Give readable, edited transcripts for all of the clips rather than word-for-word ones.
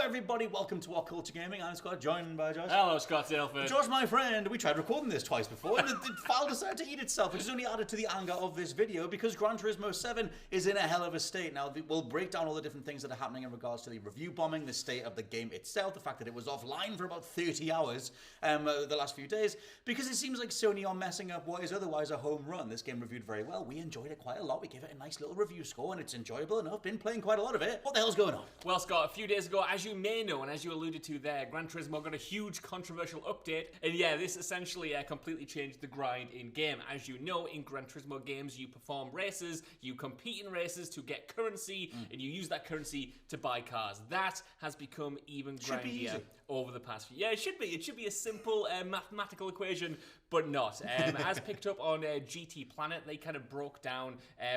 everybody, welcome to WhatCulture Gaming. I'm Scott, joined by Josh. Hello, Scott Ilford. Josh, my friend, we tried recording this twice before, and the file decided to eat itself, which is only added to the anger of this video, because Gran Turismo 7 is in a hell of a state. Now, we'll break down all the different things that are happening in regards to the review bombing, the state of the game itself, the fact that it was offline for about 30 hours the last few days, because it seems like Sony are messing up what is otherwise a home run. This game reviewed very well. We enjoyed it quite a lot. We gave it a nice little review score, and it's enjoyable enough. Been playing quite a lot of it. What the hell's going on? Well, Scott, a few days ago, as you may know, and as you alluded to there, Gran Turismo got a huge controversial update, and yeah, this essentially completely changed the grind in-game. As you know, in Gran Turismo games, you perform races, you compete in races to get currency, and you use that currency to buy cars. That has become even grindier over the past few... Yeah, it should be. It should be a simple mathematical equation, but not. As picked up on GT Planet, they kind of broke down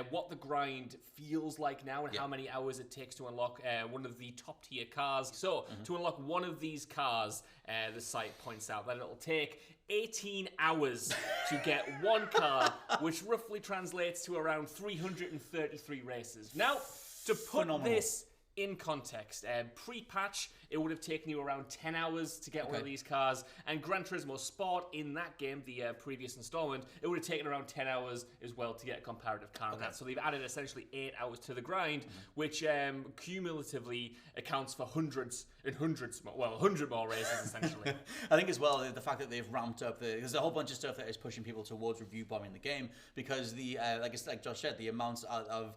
what the grind feels like now and how many hours it takes to unlock one of the top-tier cars. So, to unlock one of these cars, the site points out that it'll take 18 hours to get one car, which roughly translates to around 333 races. Now, to put this in context, pre-patch, it would have taken you around 10 hours to get one of these cars, and Gran Turismo Sport in that game, the previous installment, it would have taken around 10 hours as well to get a comparative car on that. So they've added essentially 8 hours to the grind, which cumulatively accounts for hundreds and hundreds more, well, 100 more races essentially. I think as well, the fact that they've ramped up, there's a whole bunch of stuff that is pushing people towards review bombing the game, because the, like Josh said, the amounts of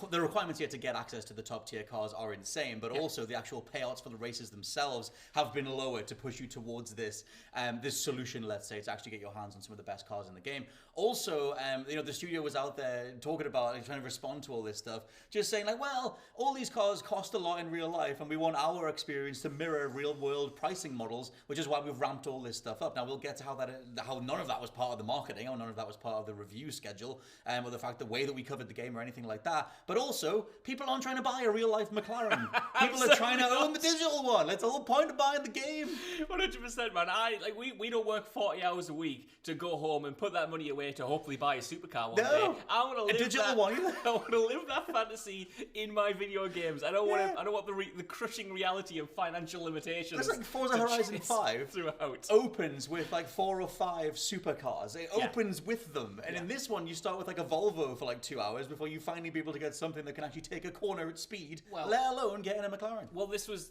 the requirements here to get access to the top tier cars are insane, but also the actual payouts for the races themselves have been lowered to push you towards this this solution, let's say, to actually get your hands on some of the best cars in the game. Also, you know, the studio was out there talking about, like, trying to respond to all this stuff, just saying like, well, all these cars cost a lot in real life, and we want our experience to mirror real world pricing models, which is why we've ramped all this stuff up. Now we'll get to how none of that was part of the marketing, or none of that was part of the review schedule, or the fact the way that we covered the game or anything like that. But also, people aren't trying to buy a real life McLaren. People are trying to own the digital one. That's the whole point of buying the game. 100%, man. We don't work 40 hours a week to go home and put that money away to hopefully buy a supercar one day. I want to live digital one. I want to live that fantasy in my video games. I don't want the crushing reality of financial limitations. There's like Forza Horizon 5 throughout. Opens with like 4 or 5 supercars. It opens with them, and in this one you start with like a Volvo for like 2 hours before you finally be able to get something that can actually take a corner at speed. Let alone getting a McLaren. Well, this is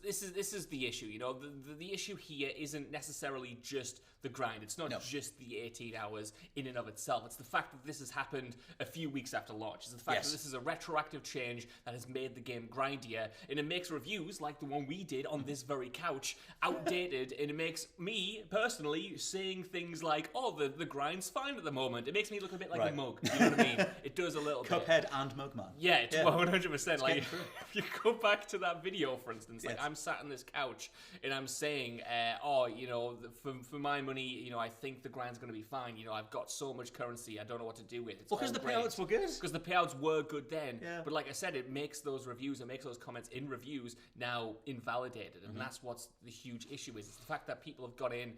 the issue. You know, the issue here isn't necessarily just the grind. It's not just the 18 hours in and of itself. It's the fact that this has happened a few weeks after launch. It's the fact that this is a retroactive change that has made the game grindier, and it makes reviews like the one we did on this very couch outdated, and it makes me personally saying things like, "Oh, the grind's fine at the moment." It makes me look a bit like a mug. You know what I mean? It does a little bit. Cuphead and Mugman. Yeah, 100%. Like, if you go back to that video, for instance, like I'm sat on this couch and I'm saying, "Oh, you know, for my money, you know, I think the grind's going to be fine. You know, I've got so much currency, I don't know what to do with it." Well, because the payouts were good. Because the payouts were good then. Yeah. But like I said, it makes those reviews, it makes those comments in reviews now invalidated, and that's what's the huge issue is. It's the fact that people have got in,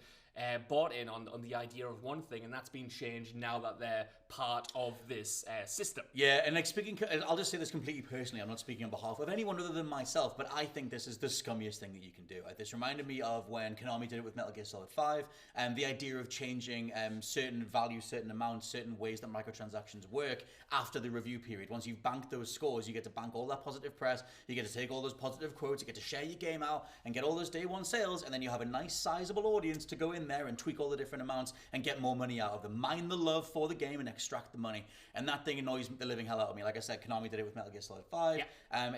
bought in on the idea of one thing, and that's been changed now that they're part of this system. Yeah, and like I'll just say this completely personally, I'm not speaking on behalf of anyone other than myself, but I think this is the scummiest thing that you can do. This reminded me of when Konami did it with Metal Gear Solid 5, and the idea of changing certain values, certain amounts, certain ways that microtransactions work after the review period. Once you've banked those scores, you get to bank all that positive press, you get to take all those positive quotes, you get to share your game out and get all those day one sales, and then you have a nice sizable audience to go in there and tweak all the different amounts and get more money out of them. Mine the love for the game and extract the money. And that thing annoys the living hell out of me. Like I said, Konami did it with Metal Gear Solid 5.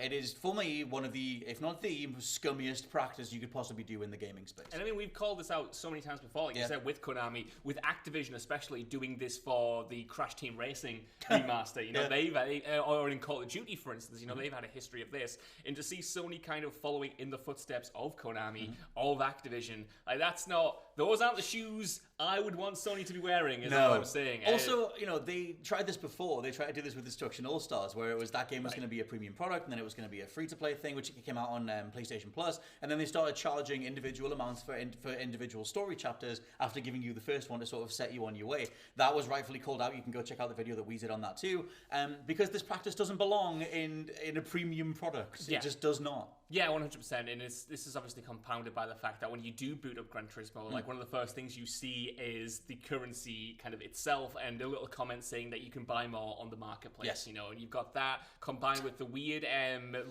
It is, for me, one of the, if not the scummiest practice you could possibly do in the gaming space. And I mean, we've called this out so many times before, like you said, with Konami, with Activision especially, doing this for the Crash Team Racing remaster. You know, or in Call of Duty, for instance, you know, they've had a history of this. And to see Sony kind of following in the footsteps of Konami, of Activision, like those aren't the shoes I would want Sony to be wearing, is what I'm saying. Also, you know, they tried this before. They tried to do this with Destruction All-Stars, where it was that game was going to be a premium product, and then it was going to be a free-to-play thing, which came out on PlayStation Plus, and then they started charging individual amounts for individual story chapters after giving you the first one to sort of set you on your way. That was rightfully called out. You can go check out the video that we did on that too, because this practice doesn't belong in a premium product. It just does not. Yeah, 100%. And this is obviously compounded by the fact that when you do boot up Gran Turismo, like one of the first things you see is the currency kind of itself and a little comment saying that you can buy more on the marketplace. Yes. You know, and you've got that combined with the weird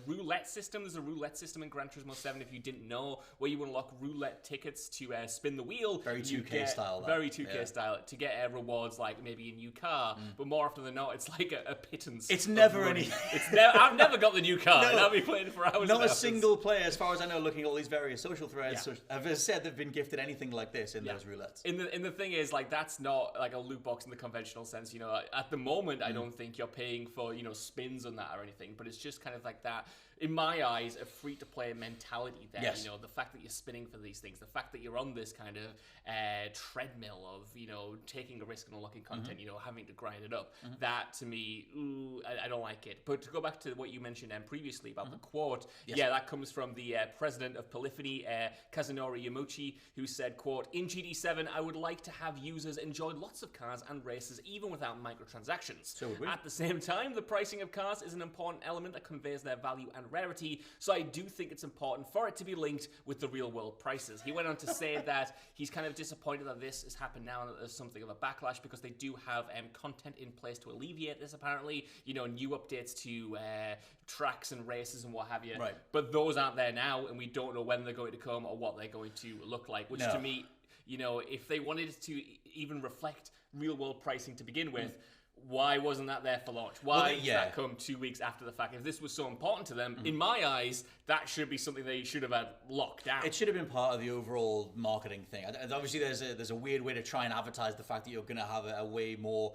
roulette system. There's a roulette system in Gran Turismo 7, if you didn't know, where you unlock roulette tickets to spin the wheel. Very 2K style. Very 2K style to get rewards like maybe a new car, but more often than not, it's like a pittance. It's never any. I've never got the new car. No. And I'll be playing for hours. Not a single player, as far as I know, looking at all these various social threads, Yeah. have said they've been gifted anything like this in those roulettes. And the thing is, like, that's not like a loot box in the conventional sense. You know, at the moment, I don't think you're paying for, you know, spins on that or anything, but it's just kind of like that, in my eyes, a free-to-play mentality there. Yes. You know, the fact that you're spinning for these things, the fact that you're on this kind of treadmill of, you know, taking a risk and unlocking content, you know, having to grind it up. That, to me, I don't like it. But to go back to what you mentioned previously about the quote, that comes from the president of Polyphony, Kazunori Yamuchi, who said, quote, "In GT7, I would like to have users enjoy lots of cars and races even without microtransactions. So would we. At the same time, the pricing of cars is an important element that conveys their value and rarity, so I do think it's important for it to be linked with the real world prices." He went on to say that he's kind of disappointed that this has happened now and that there's something of a backlash because they do have content in place to alleviate this, apparently, you know, new updates to tracks and races and what have you. Right. But those aren't there now, and we don't know when they're going to come or what they're going to look like, which to me, you know, if they wanted it to even reflect real world pricing to begin with, why wasn't that there for launch? Why did that come 2 weeks after the fact? If this was so important to them, in my eyes, that should be something they should have had locked down. It should have been part of the overall marketing thing. And obviously, there's a weird way to try and advertise the fact that you're going to have a way more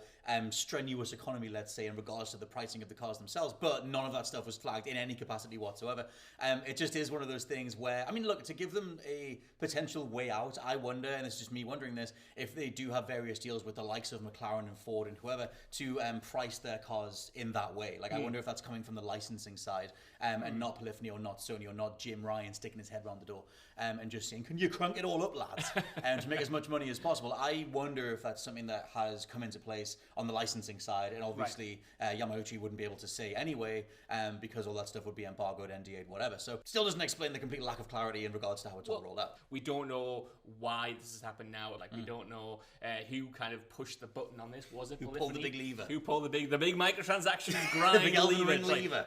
strenuous economy, let's say, in regards to the pricing of the cars themselves. But none of that stuff was flagged in any capacity whatsoever. It just is one of those things where, I mean, look, to give them a potential way out, I wonder, and it's just me wondering this, if they do have various deals with the likes of McLaren and Ford and whoever to price their cars in that way. Like, I wonder if that's coming from the licensing side and not Polyphony or not Sony or not Jim Ryan sticking his head around the door and just saying, "Can you crunk it all up, lads?" To make as much money as possible. I wonder if that's something that has come into place on the licensing side, and obviously Yamauchi wouldn't be able to say anyway because all that stuff would be embargoed, NDA'd, whatever. So still doesn't explain the complete lack of clarity in regards to how it's all rolled out. We don't know why this has happened now. Like, we don't know who kind of pushed the button on this. Was it Polyphony? Who pulled the big lever? Who pulled the big microtransactions grind? The big Elden Ring lever.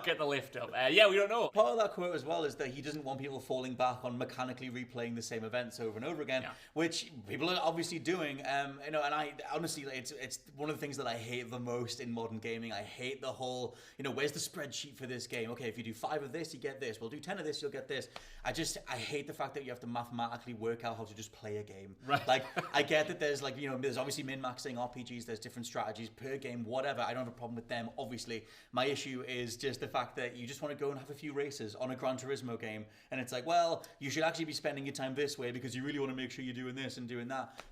Get the lift up. Yeah, we don't know. Part of that quote as well is that he doesn't want people falling back on mechanically replaying the same events over and over again, which people are obviously doing. You know, and I honestly, it's one of the things that I hate the most in modern gaming. I hate the whole, you know, where's the spreadsheet for this game? Okay, if you do 5 of this, you get this. We'll do 10 of this, you'll get this. I hate the fact that you have to mathematically work out how to just play a game. Right. Like, I get that there's, like, you know, there's obviously min-maxing RPGs, there's different strategies per game, whatever. I don't have a problem with them, obviously. My issue is just the fact that you just want to go and have a few races on a Gran Turismo game, and it's like, well, you should actually be spending your time this way because you really want to make sure you're doing this and doing that.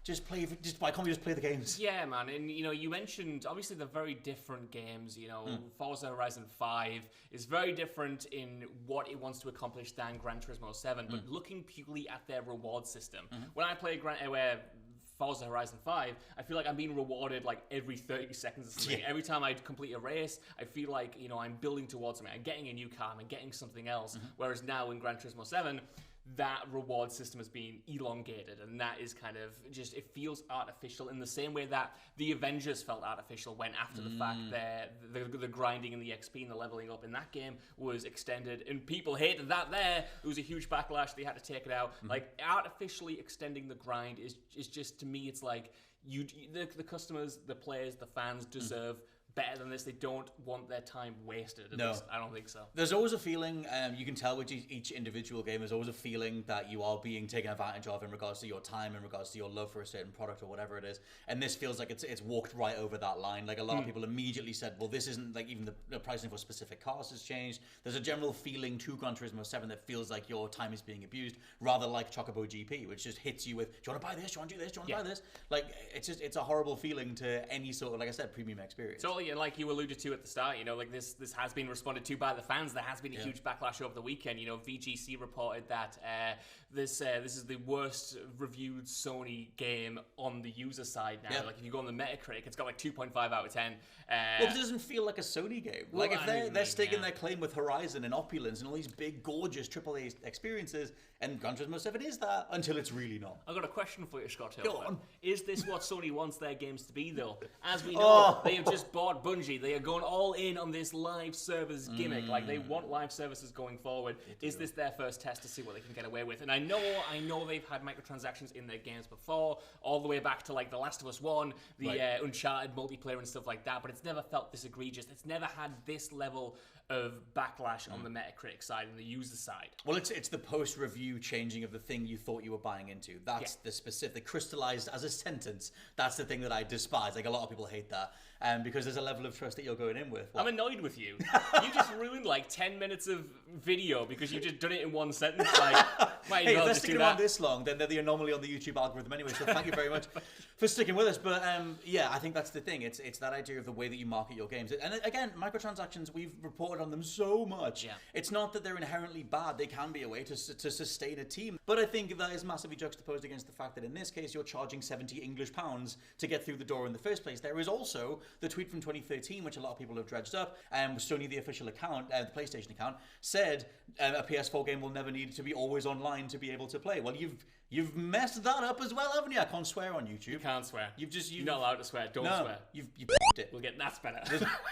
Why can't we just play the games? Yeah, man. And, you know, you mentioned, obviously, they're very different games. You know, Forza Horizon 5 is very different in what it wants to accomplish than Gran Turismo 7, but looking purely at their reward system. When I play Forza Horizon 5, I feel like I'm being rewarded like every 30 seconds or something. Every time I complete a race, I feel like, you know, I'm building towards something. I'm getting a new car, I'm getting something else. Whereas now in Gran Turismo 7, that reward system has been elongated, and that is kind of just, it feels artificial in the same way that the Avengers felt artificial when after the fact the grinding and the XP and the leveling up in that game was extended, and people hated that there. It was a huge backlash, they had to take it out. Like, artificially extending the grind is just, to me, it's like, the customers, the players, the fans deserve better than this. They don't want their time wasted. At least I don't think so. There's always a feeling, you can tell with each individual game, there's always a feeling that you are being taken advantage of in regards to your time, in regards to your love for a certain product or whatever it is. And this feels like it's walked right over that line. Like, a lot of people immediately said, well, this isn't, like, even the pricing for specific cars has changed. There's a general feeling to Gran Turismo 7 that feels like your time is being abused, rather like Chocobo GP, which just hits you with, do you want to buy this? Do you want to do this? Do you want to buy this? Like, it's a horrible feeling to any sort of, like I said, premium experience. Totally Sony, and like you alluded to at the start, like this has been responded to by the fans. There has been a huge backlash over the weekend. VGC reported that this is the worst reviewed Sony game on the user side now. Like if you go on the Metacritic, it's got like 2.5 out of 10. Well, it doesn't feel like a Sony game. Like if they're staking their claim with Horizon and Opulence and all these big, gorgeous AAA experiences, and Gran Turismo 7 is that until it's really not. I've got a question for you, Scott. Go on. Is this what Sony wants their games to be, though? As we know, they have just bought Bungie. They are going all in on this live service gimmick. Like they want live services going forward. Is this their first test to see what they can get away with? And I know they've had microtransactions in their games before, all the way back to like The Last of Us 1, the Uncharted multiplayer and stuff like that. But it's never felt this egregious. It's never had this level of backlash on the Metacritic side and the user side. Well, it's the post-review changing of the thing you thought you were buying into. That's the specific, crystallized as a sentence. That's the thing that I despise. Like a lot of people hate that. Because there's a level of trust that you're going in with. I'm annoyed with you. You just ruined like 10 minutes of video because you just done it in one sentence. Like, hey, if they're sticking around this long, then they're the anomaly on the YouTube algorithm anyway. So thank you very much for sticking with us. But I think that's the thing. It's that idea of the way that you market your games. And again, microtransactions, we've reported on them so much. Yeah. It's not that they're inherently bad. They can be a way to sustain a team. But I think that is massively juxtaposed against the fact that in this case, you're charging 70 English pounds to get through the door in the first place. There is also the tweet from 2013, which a lot of people have dredged up, Sony, the official account, the PlayStation account, said a PS4 game will never need to be always online to be able to play. Well, you've messed that up as well, haven't you? I can't swear on YouTube. You can't swear. You're not allowed to swear. Don't swear. You've it. We'll get that's better.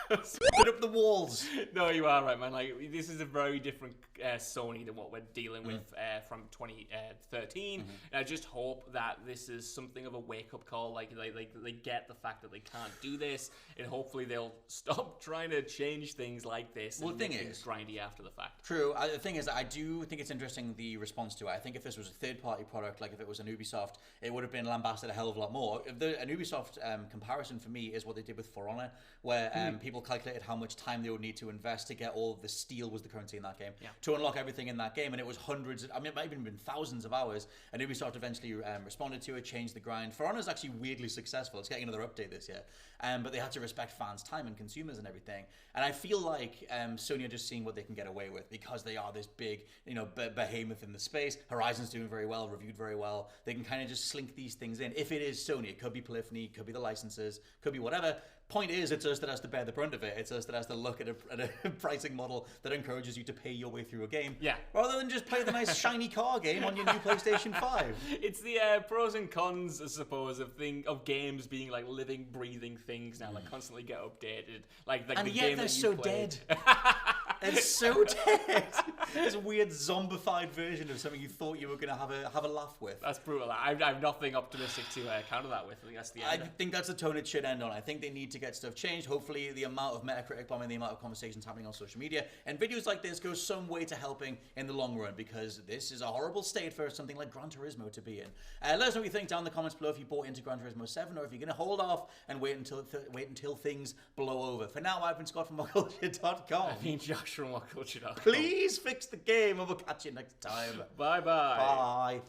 Put up the walls. No, you are right, man. Like this is a very different Sony than what we're dealing with from 2013. And I just hope that this is something of a wake-up call. Like they get the fact that they can't do this, and hopefully they'll stop trying to change things like this. Well, and the thing is grindy after the fact. True. The thing is, I do think it's interesting the response to it. I think if this was a third-party product, like if it was an Ubisoft, it would have been lambasted a hell of a lot more. An Ubisoft comparison for me is what they did with For Honor, where people calculated how much time they would need to invest to get all of the steel was the currency in that game to unlock everything in that game, and it was hundreds. I mean, it might have even been thousands of hours. And Ubisoft eventually responded to it, changed the grind. For Honor is actually weirdly successful. It's getting another update this year, but they had to respect fans' time and consumers and everything. And I feel like Sony are just seeing what they can get away with because they are this big, behemoth in the space. Horizon's doing very well, reviewed very well. They can kind of just slink these things in. If it is Sony, it could be Polyphony, it could be the licenses, could be whatever. Point is, it's us that has to bear the brunt of it. It's us that has to look at a pricing model that encourages you to pay your way through a game. Yeah. Rather than just play the nice shiny car game on your new PlayStation 5. It's the pros and cons, I suppose, of games being like living, breathing things now, like constantly get updated. Like and the yet game they're that you so played. dead. It's so dead. It's a weird zombified version of something you thought you were going to have a laugh with. That's brutal. I have nothing optimistic to counter that with. I think that's the end. I think that's the tone it should end on. I think they need to get stuff changed. Hopefully the amount of Metacritic bombing, the amount of conversations happening on social media, and videos like this go some way to helping in the long run, because this is a horrible state for something like Gran Turismo to be in. Let us know what you think down in the comments below if you bought into Gran Turismo 7, or if you're going to hold off and wait until things blow over. For now, I've been Scott from WhatCulture.com. I've been Josh from WhatCulture.com. Please fix the game, and we'll catch you next time. Bye-bye. Bye.